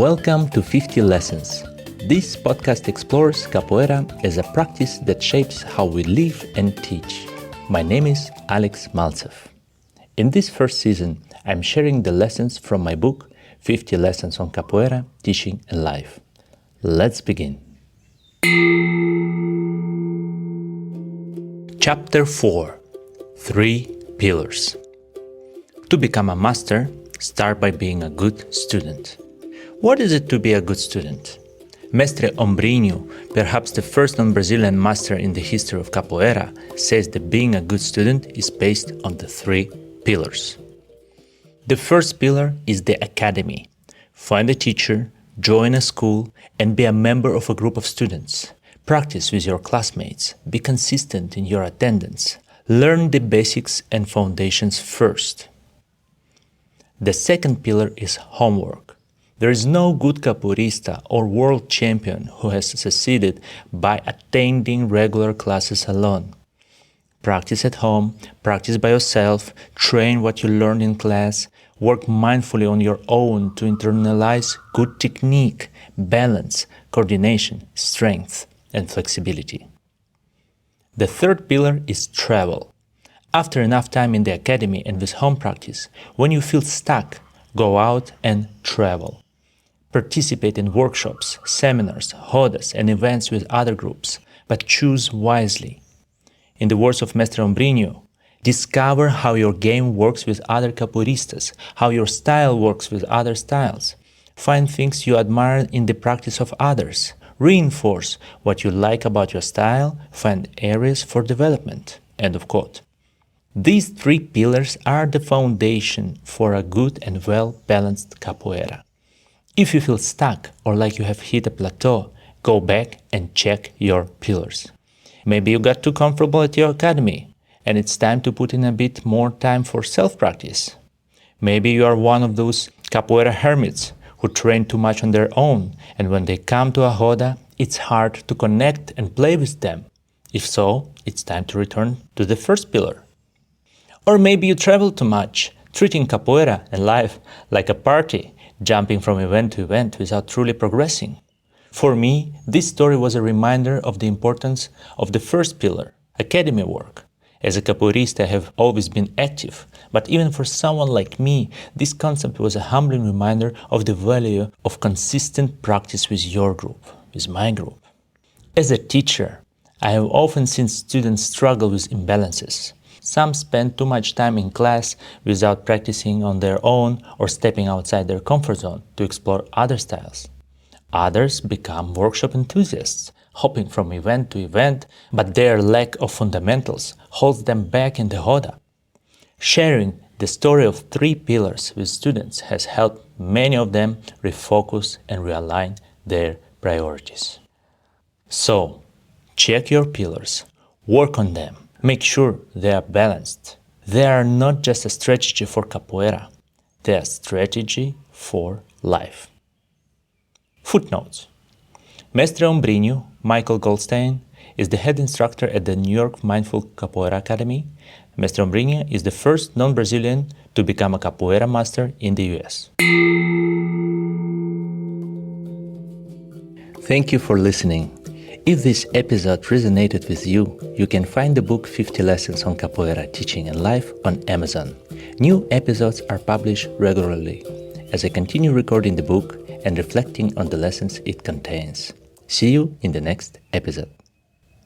Welcome to 50 Lessons. This podcast explores capoeira as a practice that shapes how we live and teach. My name is Alex Maltsev. In this first season, I'm sharing the lessons from my book, 50 Lessons on Capoeira, Teaching and Life. Let's begin. Chapter 4. 3 Pillars. To become a master, start by being a good student. What is it to be a good student? Mestre Ombrinho, perhaps the first non-Brazilian master in the history of capoeira, says that being a good student is based on the 3 pillars. The first pillar is the academy. Find a teacher, join a school, and be a member of a group of students. Practice with your classmates. Be consistent in your attendance. Learn the basics and foundations first. The second pillar is homework. There is no good capoeirista or world champion who has succeeded by attending regular classes alone. Practice at home, practice by yourself, train what you learned in class, work mindfully on your own to internalize good technique, balance, coordination, strength, and flexibility. The third pillar is travel. After enough time in the academy and with home practice, when you feel stuck, go out and travel. Participate in workshops, seminars, rodas, and events with other groups, but choose wisely. In the words of Mestre Ombrinho, discover how your game works with other capoeiristas, how your style works with other styles. Find things you admire in the practice of others. Reinforce what you like about your style. Find areas for development. End of quote. These 3 pillars are the foundation for a good and well-balanced capoeira. If you feel stuck or like you have hit a plateau, go back and check your pillars. Maybe you got too comfortable at your academy and it's time to put in a bit more time for self-practice. Maybe you are one of those capoeira hermits who train too much on their own, and when they come to a roda, it's hard to connect and play with them. If so, it's time to return to the first pillar. Or maybe you travel too much, treating capoeira and life like a party, jumping from event to event without truly progressing. For me, this story was a reminder of the importance of the first pillar, academy work. As a capoeirista, I have always been active, but even for someone like me, this concept was a humbling reminder of the value of consistent practice with your group, with my group. As a teacher, I have often seen students struggle with imbalances. Some spend too much time in class without practicing on their own or stepping outside their comfort zone to explore other styles. Others become workshop enthusiasts, hopping from event to event, but their lack of fundamentals holds them back in the roda. Sharing the story of 3 pillars with students has helped many of them refocus and realign their priorities. So, check your pillars, work on them. Make sure they are balanced. They are not just a strategy for capoeira, they are a strategy for life. Footnotes. Mestre Ombrinho, Michael Goldstein, is the head instructor at the New York Mindful Capoeira Academy. Mestre Ombrinho is the first non-Brazilian to become a capoeira master in the US. Thank you for listening. If this episode resonated with you, you can find the book 50 Lessons on Capoeira, Teaching and Life on Amazon. New episodes are published regularly as I continue recording the book and reflecting on the lessons it contains. See you in the next episode.